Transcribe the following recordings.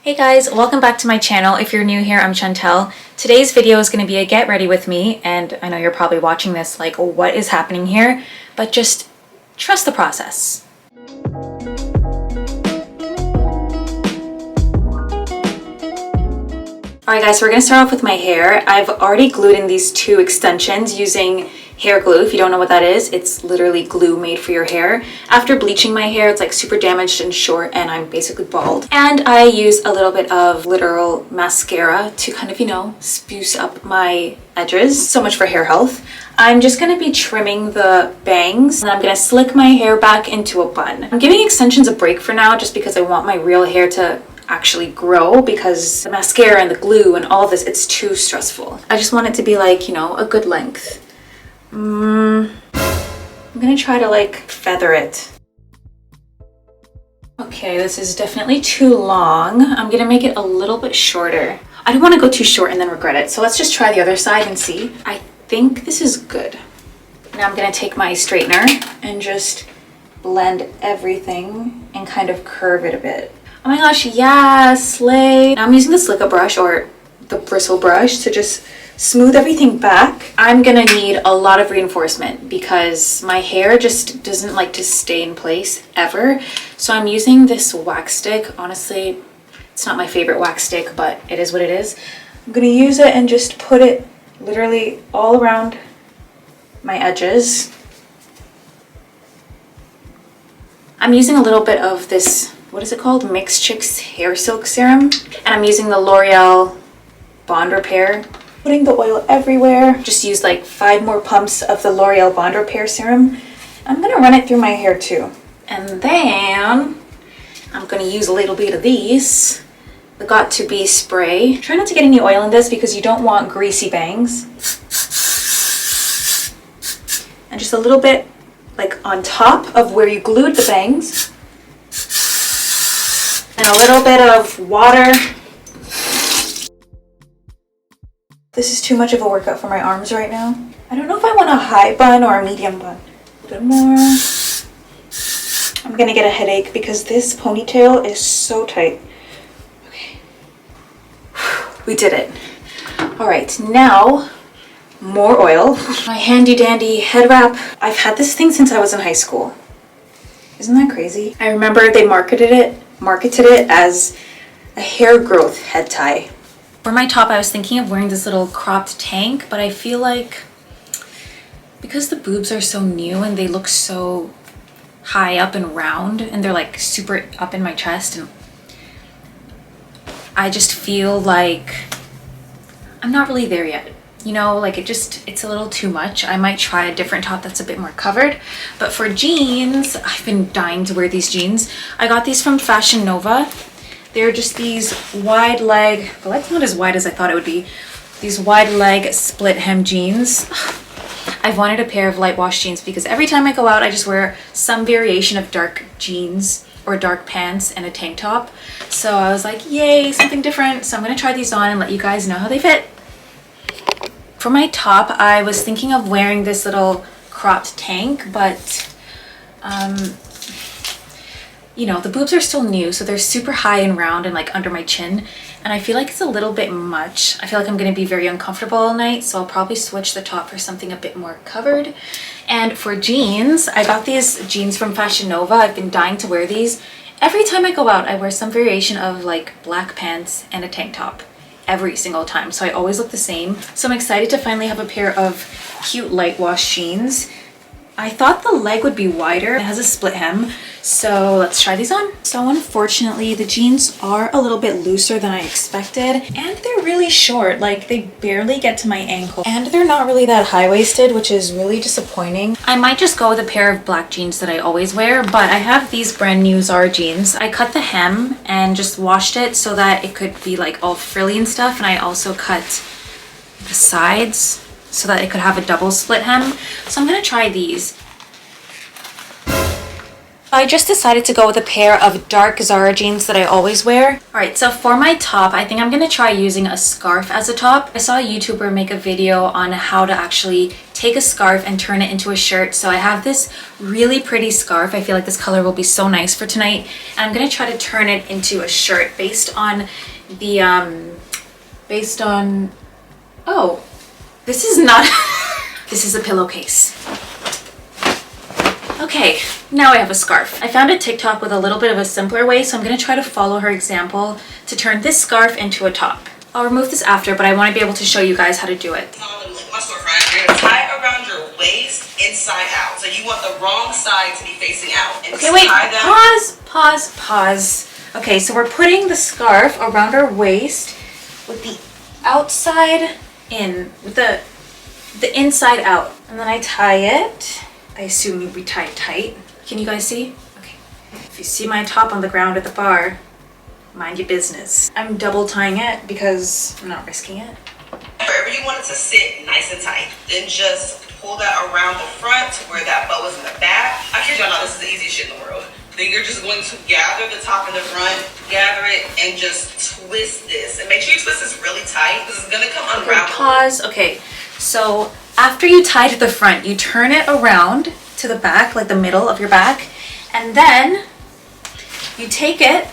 Hey guys, welcome back to my channel. If you're new here, I'm Chantel. Today's video is going to be a get ready with me, and I know you're probably watching this like, what is happening here? But just trust the process. Alright guys, so we're going to start off with my hair. I've already glued in these two extensions using hair glue. If you don't know what that is, it's literally glue made for your hair. After bleaching my hair, it's like super damaged and short and I'm basically bald. And I use a little bit of literal mascara to kind of, spruce up my edges. So much for hair health. I'm just going to be trimming the bangs and I'm going to slick my hair back into a bun. I'm giving extensions a break for now just because I want my real hair to actually grow, because the mascara and the glue and all this, it's too stressful. I just want it to be like, a good length. I'm gonna try to like feather it. Okay, this is definitely too long. I'm gonna make it a little bit shorter. I don't want to go too short and then regret it. So let's just try the other side and see. I think this is good. Now I'm gonna take my straightener and just blend everything and kind of curve it a bit. Oh my gosh, yeah, slay. Now I'm using the slicker brush or the bristle brush to just smooth everything back. I'm gonna need a lot of reinforcement because my hair just doesn't like to stay in place ever. So I'm using this wax stick. Honestly, it's not my favorite wax stick, but it is what it is. I'm gonna use it and just put it literally all around my edges. I'm using a little bit of this, what is it called? Mixed Chicks Hair Silk Serum. And I'm using the L'Oreal Bond Repair. Putting the oil everywhere. Just use like 5 more pumps of the L'Oreal Bond Repair Serum. I'm gonna run it through my hair too. And then I'm gonna use a little bit of these, the Got To Be spray. Try not to get any oil in this because you don't want greasy bangs. And just a little bit like on top of where you glued the bangs. And a little bit of water. This is too much of a workout for my arms right now. I don't know if I want a high bun or a medium bun. A bit more. I'm gonna get a headache because this ponytail is so tight. Okay. We did it. All right, now more oil. My handy dandy head wrap. I've had this thing since I was in high school. Isn't that crazy? I remember they marketed it as a hair growth head tie. For my top, I was thinking of wearing this little cropped tank, but I feel like because the boobs are so new and they look so high up and round and they're like super up in my chest, and I just feel like I'm not really there yet. Like it's a little too much. I might try a different top that's a bit more covered. But for jeans, I've been dying to wear these jeans. I got these from Fashion Nova. They're just these wide leg, well, that's not as wide as I thought it would be. These wide leg split hem jeans. I've wanted a pair of light wash jeans because every time I go out, I just wear some variation of dark jeans or dark pants and a tank top. So I was like, yay, something different. So I'm gonna try these on and let you guys know how they fit. For my top, I was thinking of wearing this little cropped tank, but the boobs are still new, so they're super high and round and like under my chin, and I feel like it's a little bit much. I feel like I'm going to be very uncomfortable all night, so I'll probably switch the top for something a bit more covered. And for jeans, I got these jeans from Fashion Nova. I've been dying to wear these. Every time I go out, I wear some variation of like black pants and a tank top every single time, so I always look the same. So I'm excited to finally have a pair of cute light wash jeans. I thought the leg would be wider. It has a split hem, so let's try these on. So unfortunately, the jeans are a little bit looser than I expected, and they're really short. Like they barely get to my ankle, and they're not really that high-waisted, which is really disappointing. I might just go with a pair of black jeans that I always wear, but I have these brand new Zara jeans. I cut the hem and just washed it so that it could be like all frilly and stuff, and I also cut the sides so that it could have a double split hem. So I'm gonna try these. I just decided to go with a pair of dark Zara jeans that I always wear. Alright, so for my top, I think I'm going to try using a scarf as a top. I saw a YouTuber make a video on how to actually take a scarf and turn it into a shirt. So I have this really pretty scarf. I feel like this color will be so nice for tonight. And I'm going to try to turn it into a shirt based on the, oh, this is not, this is a pillowcase. Okay, now I have a scarf. I found a TikTok with a little bit of a simpler way, so I'm going to try to follow her example to turn this scarf into a top. I'll remove this after, but I want to be able to show you guys how to do it. You're going to tie it around your waist inside out. So you want the wrong side to be facing out. And okay, wait, pause. Okay, so we're putting the scarf around our waist with the outside in, with the inside out. And then I tie it. I assume we tie it tight. Can you guys see? Okay. If you see my top on the ground at the bar, mind your business. I'm double tying it because I'm not risking it. Wherever you want it to sit nice and tight, then just pull that around the front to where that bow is in the back. I kid y'all not, this is the easiest shit in the world. Then you're just going to gather the top and the front, gather it, and just twist this. And make sure you twist this really tight because it's going to come unraveled. Pause. Okay, so after you tie to the front, you turn it around to the back, like the middle of your back, and then you take it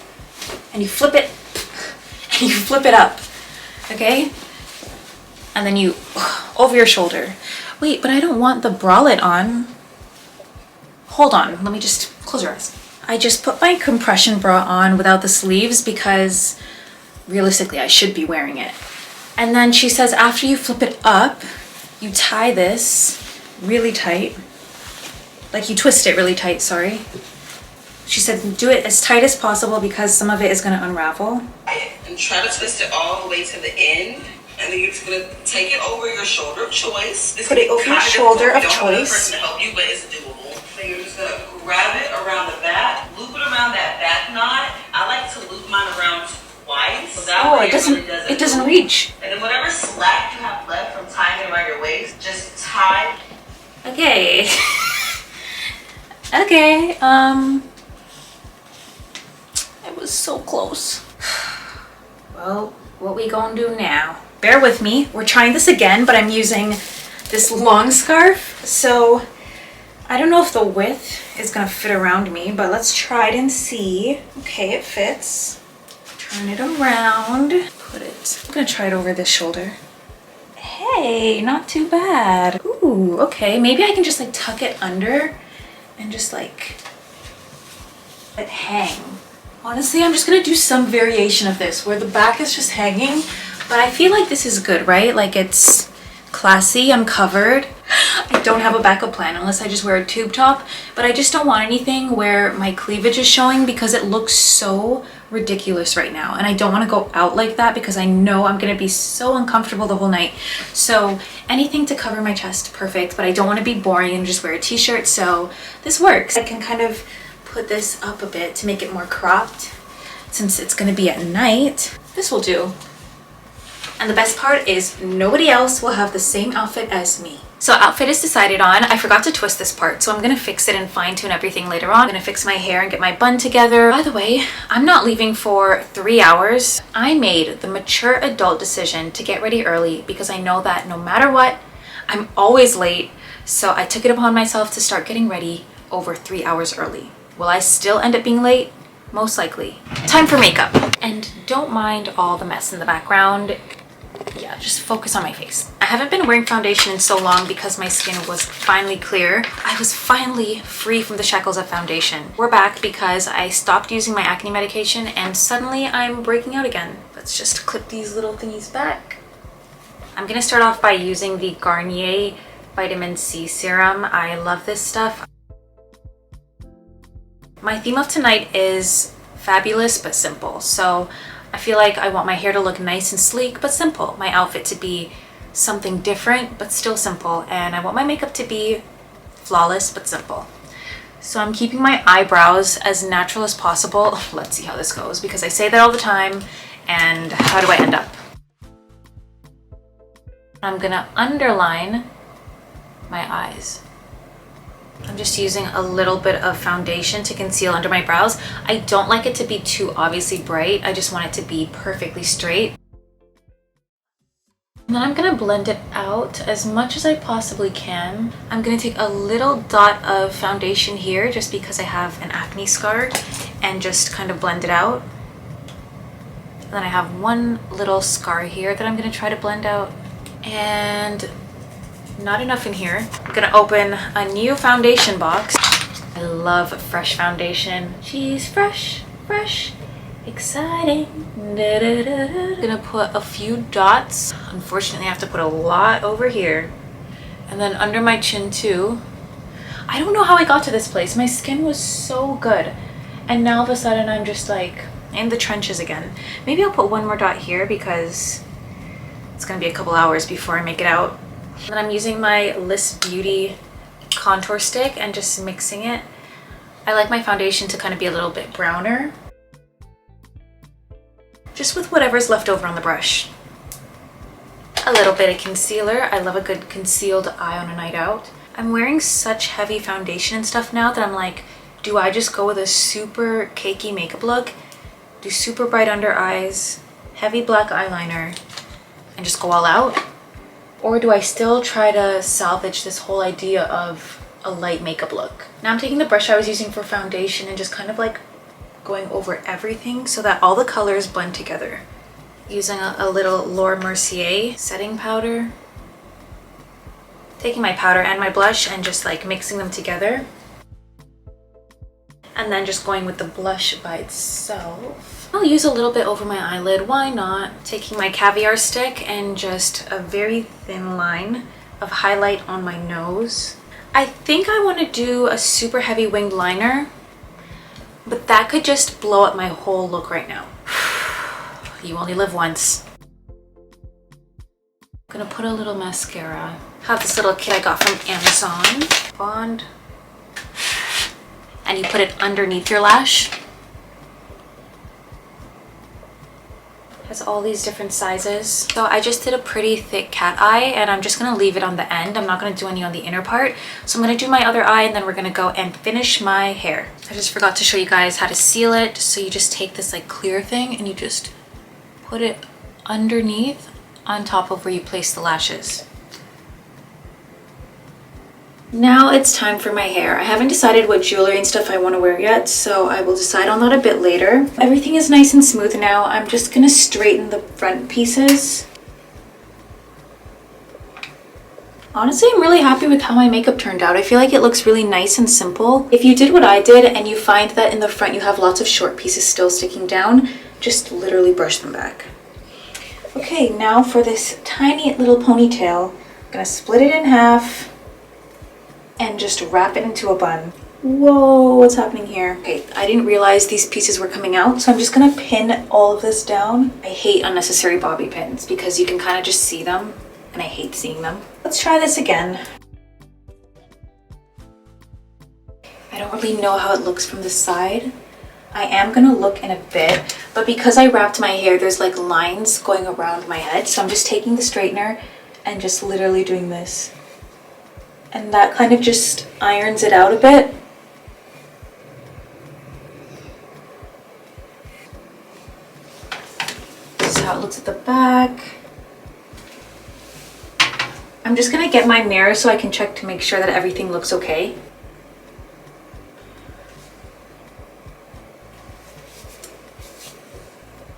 and you flip it and you flip it up, okay? And then you over your shoulder. Wait, but I don't want the bralette on. Hold on, let me just close your eyes. I just put my compression bra on without the sleeves because realistically I should be wearing it. And then she says after you flip it up, you tie this really tight. Like you twist it really tight, sorry. She said do it as tight as possible because some of it is going to unravel. And try to twist it all the way to the end. And then you're just going to take it over your shoulder of choice. Put it over your shoulder of choice. You don't have another person to help you, but it's doable. So you're just going to grab it around the back, loop it around that back knot. I like to loop mine around twice. So that way it doesn't reach. And then whatever slack you have left from tying it around your waist, just tie. Okay. Okay, it was so close. Well, what we gonna do now? Bear with me, we're trying this again, but I'm using this long scarf. So I don't know if the width is gonna fit around me, but let's try it and see. Okay, it fits. Turn it around, put it, I'm gonna try it over this shoulder. Hey, not too bad. Ooh, okay, maybe I can just like tuck it under and just like let it hang. Honestly, I'm just gonna do some variation of this where the back is just hanging, but I feel like this is good, right? Like it's classy, I'm covered. I don't have a backup plan unless I just wear a tube top, but I just don't want anything where my cleavage is showing because it looks so ridiculous right now. And I don't want to go out like that because I know I'm going to be so uncomfortable the whole night. So anything to cover my chest, perfect, but I don't want to be boring and just wear a t-shirt. So this works. I can kind of put this up a bit to make it more cropped since it's going to be at night. This will do. And the best part is nobody else will have the same outfit as me. So outfit is decided on. I forgot to twist this part, so I'm gonna fix it and fine tune everything later on. I'm gonna fix my hair and get my bun together. By the way, I'm not leaving for 3 hours. I made the mature adult decision to get ready early because I know that no matter what, I'm always late. So I took it upon myself to start getting ready over 3 hours early. Will I still end up being late? Most likely. Time for makeup. And don't mind all the mess in the background. Yeah, just focus on my face. I haven't been wearing foundation in so long because my skin was finally clear. I was finally free from the shackles of foundation. We're back because I stopped using my acne medication and suddenly I'm breaking out again. Let's just clip these little thingies back. I'm gonna start off by using the Garnier Vitamin C Serum. I love this stuff. My theme of tonight is fabulous but simple. So I feel like I want my hair to look nice and sleek but simple. My outfit to be something different but still simple. And I want my makeup to be flawless but simple. So I'm keeping my eyebrows as natural as possible. Let's see how this goes because I say that all the time. And how do I end up? I'm gonna underline my eyes. I'm just using a little bit of foundation to conceal under my brows. I don't like it to be too obviously bright. I just want it to be perfectly straight. And then I'm gonna blend it out as much as I possibly can. I'm gonna take a little dot of foundation here just because I have an acne scar and just kind of blend it out. And then I have one little scar here that I'm gonna try to blend out. And not enough in here. I'm gonna open a new foundation box. I love fresh foundation. She's fresh, fresh, exciting. Da, da, da, da. I'm gonna put a few dots. Unfortunately, I have to put a lot over here. And then under my chin too. I don't know how I got to this place. My skin was so good. And now all of a sudden I'm just like in the trenches again. Maybe I'll put one more dot here because it's gonna be a couple hours before I make it out. And then I'm using my Liss Beauty contour stick and just mixing it. I like my foundation to kind of be a little bit browner. Just with whatever's left over on the brush. A little bit of concealer. I love a good concealed eye on a night out. I'm wearing such heavy foundation and stuff now that I'm like, do I just go with a super cakey makeup look? Do super bright under eyes, heavy black eyeliner, and just go all out? Or do I still try to salvage this whole idea of a light makeup look? Now I'm taking the brush I was using for foundation and just kind of like going over everything so that all the colors blend together. Using a little Laura Mercier setting powder. Taking my powder and my blush and just like mixing them together. And then just going with the blush by itself. I'll use a little bit over my eyelid, why not? Taking my caviar stick and just a very thin line of highlight on my nose. I think I want to do a super heavy winged liner, but that could just blow up my whole look right now. You only live once. I'm gonna put a little mascara. I have this little kit I got from Amazon. Bond. And you put it underneath your lash. Has all these different sizes. So I just did a pretty thick cat eye and I'm just gonna leave it on the end. I'm not gonna do any on the inner part. So I'm gonna do my other eye and then we're gonna go and finish my hair. I just forgot to show you guys how to seal it. So you just take this like clear thing and you just put it underneath on top of where you place the lashes. Now it's time for my hair. I haven't decided what jewelry and stuff I want to wear yet, so I will decide on that a bit later. Everything is nice and smooth now. I'm just gonna straighten the front pieces. Honestly, I'm really happy with how my makeup turned out. I feel like it looks really nice and simple. If you did what I did and you find that in the front you have lots of short pieces still sticking down, just literally brush them back. Okay, now for this tiny little ponytail, I'm gonna split it in half and just wrap it into a bun. Whoa, what's happening here? Okay, I didn't realize these pieces were coming out, so I'm just gonna pin all of this down. I hate unnecessary bobby pins because you can kind of just see them, and I hate seeing them. Let's try this again. I don't really know how it looks from the side. I am gonna look in a bit, but because I wrapped my hair, there's like lines going around my head, so I'm just taking the straightener and just literally doing this. And that kind of just irons it out a bit. This is how it looks at the back. I'm just gonna get my mirror so I can check to make sure that everything looks okay.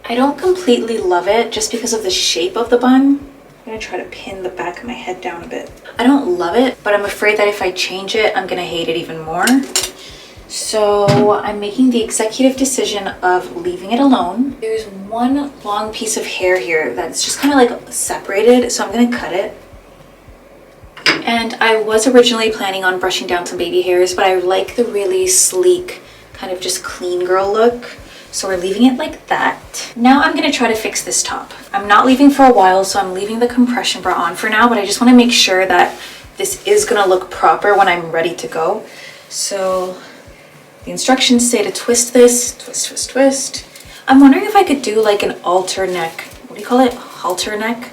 I don't completely love it just because of the shape of the bun. I'm gonna try to pin the back of my head down a bit. I don't love it, but I'm afraid that if I change it, I'm gonna hate it even more. So I'm making the executive decision of leaving it alone. There's one long piece of hair here that's just kind of like separated, so I'm gonna cut it. And I was originally planning on brushing down some baby hairs, but I like the really sleek, kind of just clean girl look. So we're leaving it like that. Now I'm gonna try to fix this top. I'm not leaving for a while, so I'm leaving the compression bra on for now, but I just wanna make sure that this is gonna look proper when I'm ready to go. So the instructions say to twist this, twist, twist, twist. I'm wondering if I could do like an alter neck, what do you call it? Halter neck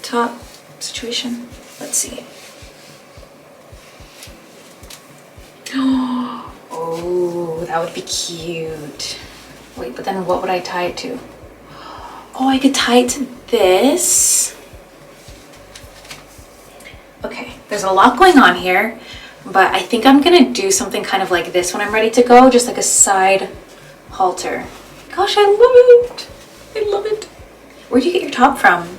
top situation. Let's see. Oh, that would be cute. Wait, but then what would I tie it to? Oh, I could tie it to this. Okay, there's a lot going on here, but I think I'm gonna do something kind of like this when I'm ready to go, just like a side halter. Gosh, I love it. I love it. Where do you get your top from?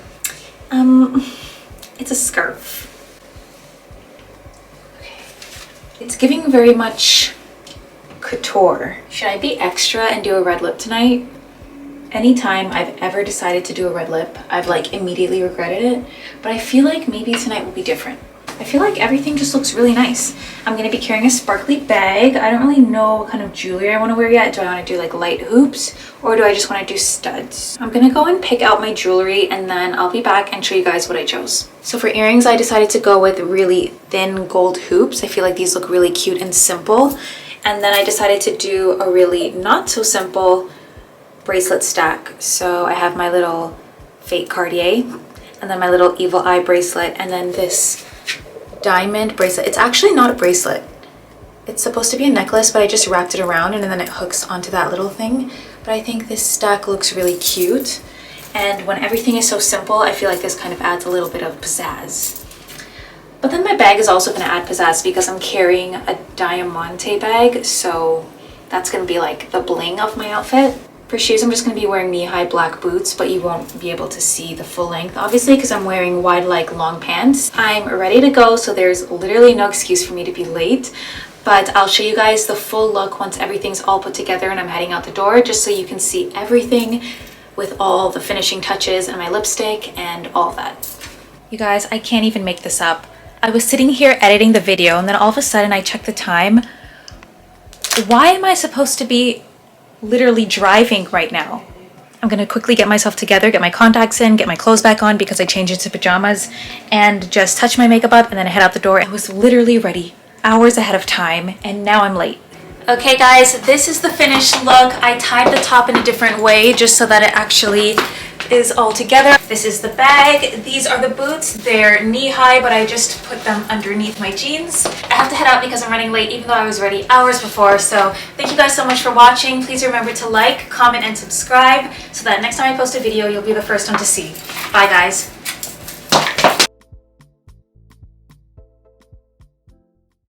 It's a scarf. Okay. It's giving very much couture. Should I be extra and do a red lip tonight? Anytime I've ever decided to do a red lip, I've like immediately regretted it, but I feel like maybe tonight will be different. I feel like everything just looks really nice. I'm gonna be carrying a sparkly bag. I don't really know what kind of jewelry I want to wear yet. Do I want to do like light hoops or do I just want to do studs? I'm gonna go and pick out my jewelry and then I'll be back and show you guys what I chose. So for earrings, I decided to go with really thin gold hoops. I feel like these look really cute and simple. And then I decided to do a really not so simple bracelet stack. So I have my little fake Cartier and then my little evil eye bracelet and then this diamond bracelet. It's actually not a bracelet. It's supposed to be a necklace, but I just wrapped it around and then it hooks onto that little thing. But I think this stack looks really cute. And when everything is so simple, I feel like this kind of adds a little bit of pizzazz. But then my bag is also going to add pizzazz because I'm carrying a diamante bag. So that's going to be like the bling of my outfit. For shoes, I'm just going to be wearing knee-high black boots, but you won't be able to see the full length, obviously, because I'm wearing wide leg long pants. I'm ready to go, so there's literally no excuse for me to be late. But I'll show you guys the full look once everything's all put together and I'm heading out the door, just so you can see everything with all the finishing touches and my lipstick and all of that. You guys, I can't even make this up. I was sitting here editing the video, and then all of a sudden I checked the time. Why am I supposed to be literally driving right now? I'm gonna quickly get myself together, get my contacts in, get my clothes back on because I changed into pajamas, and just touch my makeup up and then I head out the door. I was literally ready hours ahead of time and now I'm late. Okay guys, this is the finished look. I tied the top in a different way just so that it actually is all together. This is the bag. These are the boots. They're knee-high, but I just put them underneath my jeans. I have to head out because I'm running late, even though I was ready hours before. So thank you guys so much for watching. Please remember to like, comment, and subscribe so that next time I post a video, you'll be the first one to see. Bye guys.